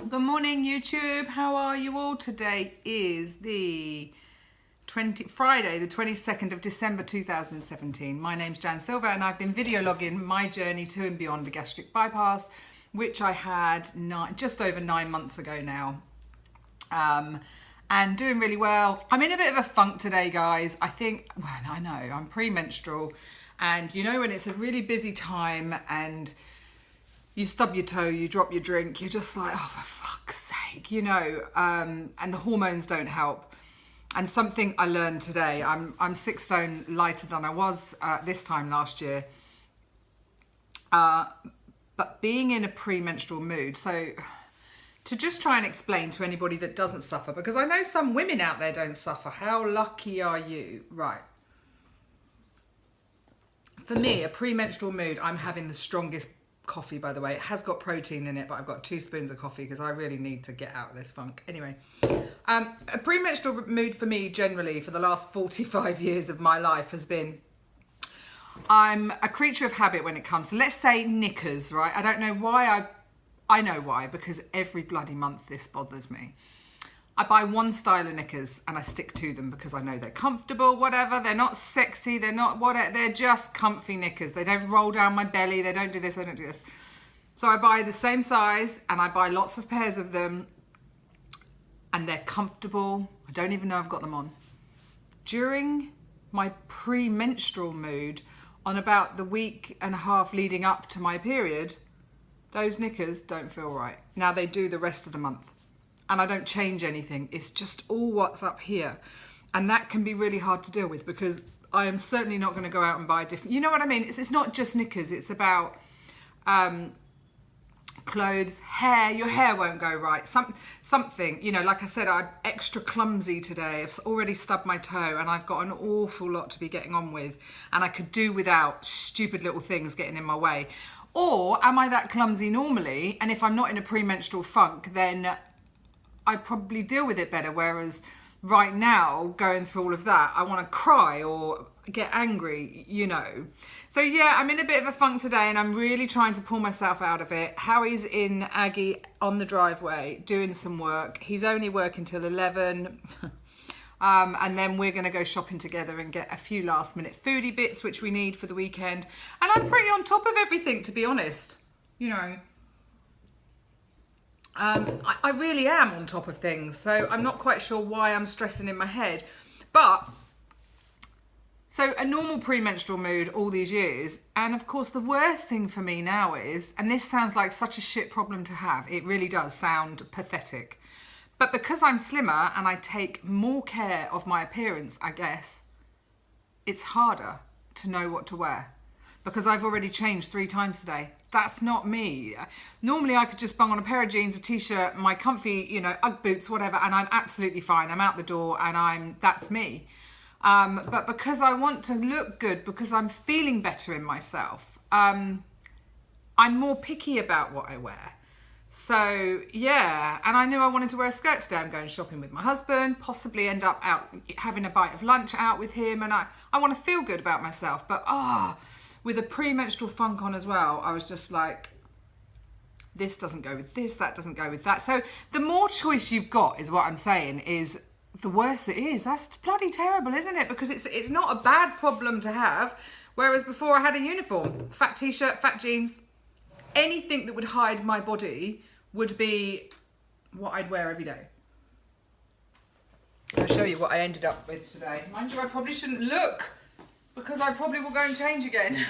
Good morning, YouTube. How are you all? Today is the Friday, the 22nd of December 2017. My name's Jan Silver and I've been video logging my journey to and beyond a gastric bypass, which I had just over 9 months ago now. And doing really well. I'm in a bit of a funk today, guys. I know, I'm premenstrual, and you know when it's a really busy time and you stub your toe, you drop your drink, you're just like, oh, for fuck's sake, you know, and the hormones don't help. And something I learned today, I'm 6 stone lighter than I was this time last year. But being in a premenstrual mood, so to just try and explain to anybody that doesn't suffer, because I know some women out there don't suffer. How lucky are you? Right. For me, a premenstrual mood, I'm having the strongest coffee, by the way. It has got protein in it, but I've got 2 spoons of coffee because I really need to get out of this funk. Anyway, a premenstrual mood for me generally for the last 45 years of my life has been, I'm a creature of habit when it comes to, let's say, knickers, right? I don't know why I know why, because every bloody month this bothers me. I buy one style of knickers and I stick to them because I know they're comfortable, whatever. They're not sexy, they're not whatever. They're just comfy knickers. They don't roll down my belly, they don't do this, they don't do this. So I buy the same size and I buy lots of pairs of them and they're comfortable. I don't even know I've got them on. During my premenstrual mood, on about the week and a half leading up to my period, those knickers don't feel right. Now they do the rest of the month. And I don't change anything. It's just all what's up here. And that can be really hard to deal with because I am certainly not going to go out and buy different, you know what I mean? It's not just knickers. It's about clothes, hair. Your hair won't go right. Something, you know, like I said, I'm extra clumsy today. I've already stubbed my toe and I've got an awful lot to be getting on with. And I could do without stupid little things getting in my way. Or am I that clumsy normally? And if I'm not in a premenstrual funk, then I probably deal with it better. Whereas right now, going through all of that, I want to cry or get angry, you know. So yeah, I'm in a bit of a funk today and I'm really trying to pull myself out of it. Howie's in Aggie on the driveway doing some work. He's only working till 11. And then we're going to go shopping together and get a few last minute foodie bits, which we need for the weekend. And I'm pretty on top of everything, to be honest, you know. I really am on top of things, so I'm not quite sure why I'm stressing in my head. But, so a normal premenstrual mood all these years, and of course the worst thing for me now is, and this sounds like such a shit problem to have, it really does sound pathetic, but because I'm slimmer and I take more care of my appearance, I guess, it's harder to know what to wear. Because I've already changed 3 times today. That's not me. Normally I could just bung on a pair of jeans, a t-shirt, my comfy, you know, Ugg boots, whatever, and I'm absolutely fine. I'm out the door and that's me. But because I want to look good, because I'm feeling better in myself, I'm more picky about what I wear. So yeah, and I knew I wanted to wear a skirt today. I'm going shopping with my husband, possibly end up out having a bite of lunch out with him, and I want to feel good about myself. But with a premenstrual funk on as well, I was just like, this doesn't go with this, that doesn't go with that. So the more choice you've got is what I'm saying, is the worse it is. That's bloody terrible, isn't it? Because it's not a bad problem to have. Whereas before I had a uniform, fat t-shirt, fat jeans, anything that would hide my body would be what I'd wear every day. I'll show you what I ended up with today. Mind you, I probably shouldn't look, because I probably will go and change again.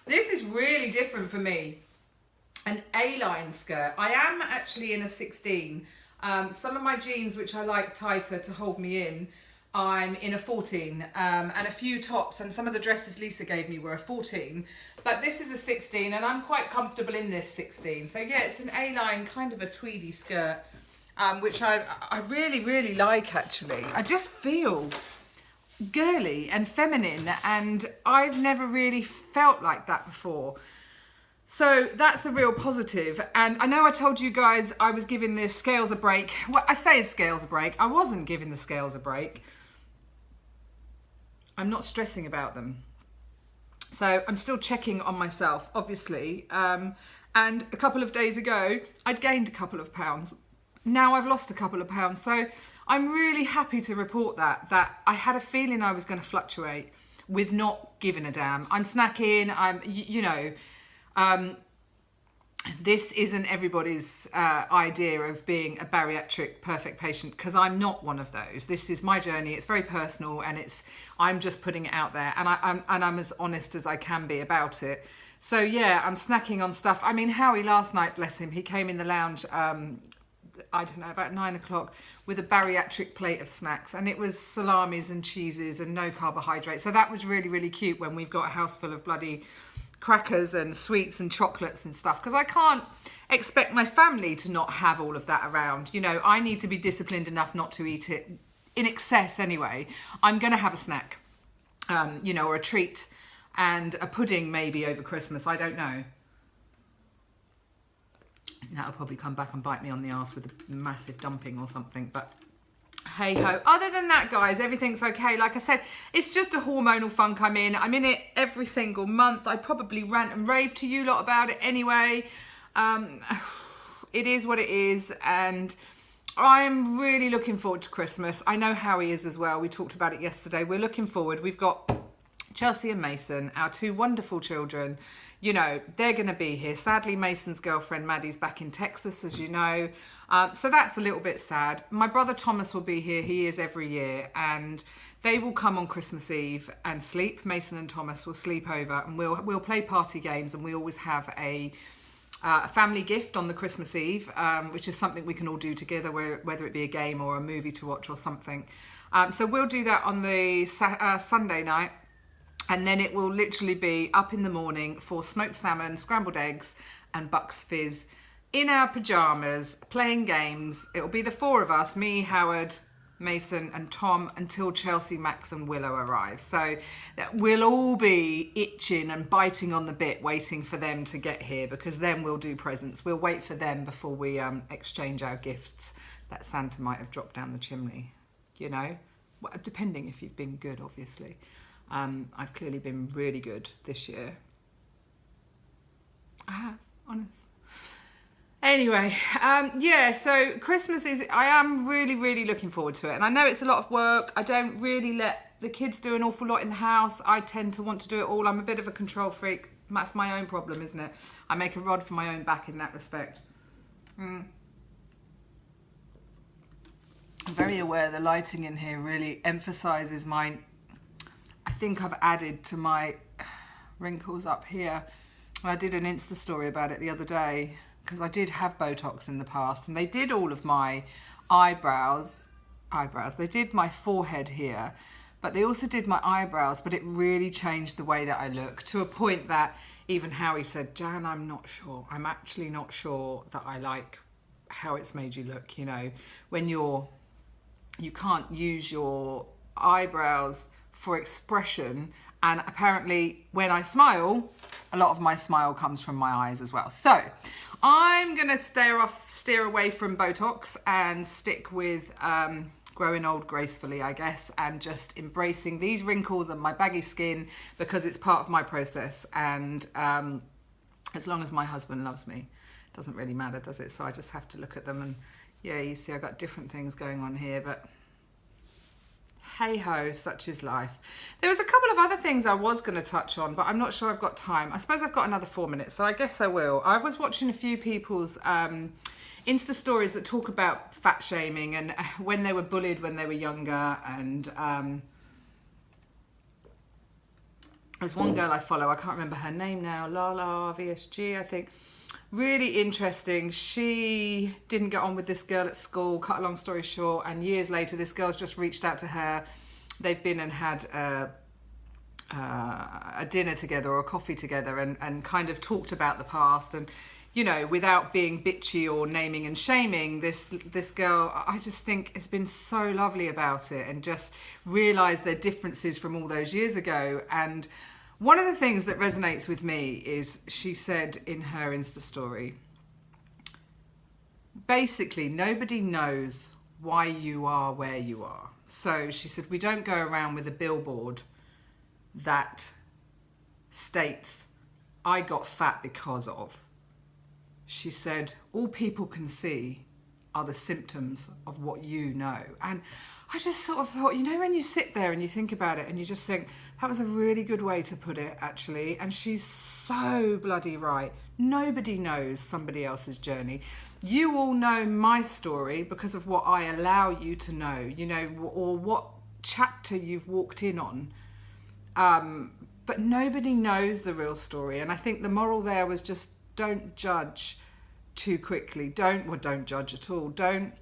This is really different for me. An A-line skirt. I am actually in a 16. Some of my jeans, which I like tighter to hold me in, I'm in a 14. And a few tops and some of the dresses Lisa gave me were a 14. But this is a 16 and I'm quite comfortable in this 16. So yeah, it's an A-line, kind of a tweedy skirt, which I really, really like actually. I just feel girly and feminine, and I've never really felt like that before. So that's a real positive. And I know I told you guys I was giving the scales a break. Well, I say scales a break. I wasn't giving the scales a break. I'm not stressing about them. So I'm still checking on myself, obviously. And a couple of days ago, I'd gained a couple of pounds. Now I've lost a couple of pounds. So I'm really happy to report that I had a feeling I was going to fluctuate with not giving a damn. I'm snacking, this isn't everybody's idea of being a bariatric perfect patient, because I'm not one of those. This is my journey. It's very personal, and I'm just putting it out there, and I'm as honest as I can be about it. So yeah, I'm snacking on stuff. I mean, Howie last night, bless him, he came in the lounge, I don't know, about 9 o'clock with a bariatric plate of snacks, and it was salamis and cheeses and no carbohydrates. So that was really, really cute when we've got a house full of bloody crackers and sweets and chocolates and stuff, because I can't expect my family to not have all of that around. You know, I need to be disciplined enough not to eat it in excess anyway. I'm going to have a snack, or a treat, and a pudding maybe over Christmas. I don't know. That'll probably come back and bite me on the arse with a massive dumping or something, but hey ho. Other than that, guys, everything's okay. Like I said, it's just a hormonal funk I'm in. I'm in it every single month. I probably rant and rave to you lot about it anyway. It is what it is, and I'm really looking forward to Christmas. I know Howie is as well. We talked about it yesterday. We're looking forward. We've got Chelsea and Mason, our two wonderful children. You know, they're going to be here. Sadly, Mason's girlfriend, Maddie's back in Texas, as you know. So that's a little bit sad. My brother Thomas will be here. He is every year. And they will come on Christmas Eve and sleep. Mason and Thomas will sleep over, and we'll play party games. And we always have a family gift on the Christmas Eve, which is something we can all do together, whether it be a game or a movie to watch or something. So we'll do that on the Sunday night. And then it will literally be up in the morning for smoked salmon, scrambled eggs and Bucks Fizz in our pyjamas, playing games. It'll be the four of us, me, Howard, Mason and Tom, until Chelsea, Max and Willow arrive. So we'll all be itching and biting on the bit, waiting for them to get here, because then we'll do presents. We'll wait for them before we exchange our gifts that Santa might have dropped down the chimney, you know, depending if you've been good, obviously. I've clearly been really good this year. I have, honest. Anyway, yeah, so Christmas I am really, really looking forward to it. And I know it's a lot of work. I don't really let the kids do an awful lot in the house. I tend to want to do it all. I'm a bit of a control freak. That's my own problem, isn't it? I make a rod for my own back in that respect. I'm very aware the lighting in here really emphasises my... I think I've added to my wrinkles up here. I did an Insta story about it the other day, because I did have Botox in the past, and they did all of my eyebrows. They did my forehead here, but they also did my eyebrows, but it really changed the way that I look, to a point that even Howie said, Jan, I'm not sure. I'm actually not sure that I like how it's made you look, you know, when you can't use your eyebrows for expression, and apparently when I smile, a lot of my smile comes from my eyes as well. So I'm gonna steer away from Botox and stick with growing old gracefully, I guess, and just embracing these wrinkles and my baggy skin, because it's part of my process. And as long as my husband loves me, it doesn't really matter, does it? So I just have to look at them, and yeah, you see I've got different things going on here, but hey ho, such is life. There was a couple of other things I was going to touch on, but I'm not sure I've got time. I suppose I've got another 4 minutes, so I guess I will. I was watching a few people's Insta stories that talk about fat shaming and when they were bullied when they were younger. And there's one girl I follow, I can't remember her name now, Lala VSG, I think. Really interesting. She didn't get on with this girl at school, cut a long story short, and years later this girl's just reached out to her. They've been and had a dinner together or a coffee together, and kind of talked about the past, and you know, without being bitchy or naming and shaming, this girl, I just think has been so lovely about it, and just realised their differences from all those years ago. And one of the things that resonates with me is she said in her Insta story, basically, nobody knows why you are where you are. So she said, we don't go around with a billboard that states, I got fat because of. she said, all people can see are the symptoms of what you know. And I just sort of thought, you know, when you sit there and you think about it and you just think, that was a really good way to put it, actually. And she's so bloody right. Nobody knows somebody else's journey. You all know my story because of what I allow you to know, you know, or what chapter you've walked in on. But nobody knows the real story. And I think the moral there was just don't judge too quickly. Don't judge at all. Don't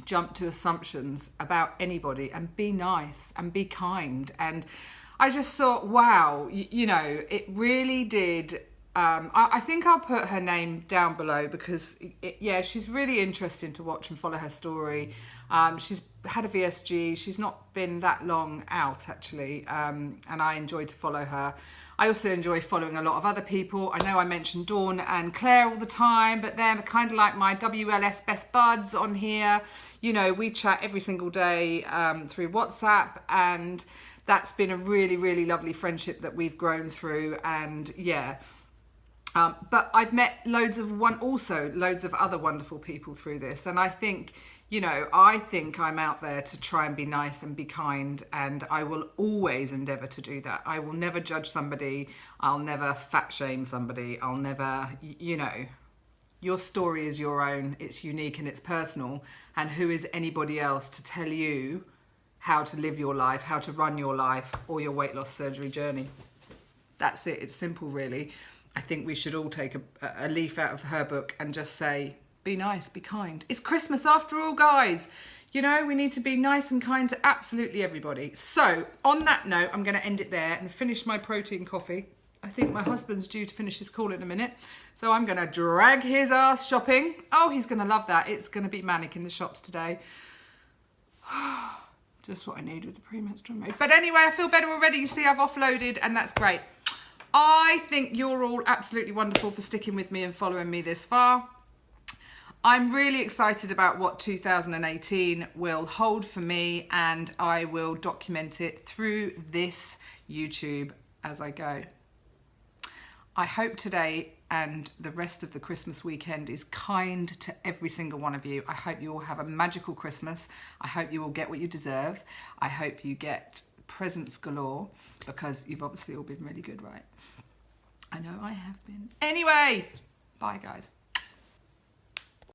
jump to assumptions about anybody, and be nice and be kind. And I just thought, wow, you know, it really did. I think I'll put her name down below because, she's really interesting to watch and follow her story. She's had a VSG. She's not been that long out, actually, and I enjoy to follow her. I also enjoy following a lot of other people. I know I mention Dawn and Claire all the time, but they're kind of like my WLS best buds on here. You know, we chat every single day through WhatsApp, and that's been a really, really lovely friendship that we've grown through. And but I've met loads of other wonderful people through this. And I think, you know, I'm out there to try and be nice and be kind, and I will always endeavour to do that. I will never judge somebody. I'll never fat shame somebody. I'll never, you know, your story is your own. It's unique and it's personal. And who is anybody else to tell you how to live your life, how to run your life, or your weight loss surgery journey? That's it. It's simple, really. I think we should all take a leaf out of her book and just say, be nice, be kind. It's Christmas after all, guys. You know, we need to be nice and kind to absolutely everybody. So on that note, I'm going to end it there and finish my protein coffee. I think my husband's due to finish his call in a minute. So I'm going to drag his ass shopping. Oh, he's going to love that. It's going to be manic in the shops today. Just what I need with the premenstrual mood. But anyway, I feel better already. You see, I've offloaded, and that's great. I think you're all absolutely wonderful for sticking with me and following me this far. I'm really excited about what 2018 will hold for me, and I will document it through this YouTube as I go. I hope today and the rest of the Christmas weekend is kind to every single one of you. I hope you all have a magical Christmas. I hope you all get what you deserve. I hope you get presents galore, because you've obviously all been really good, right? I know I have been. Anyway, bye guys.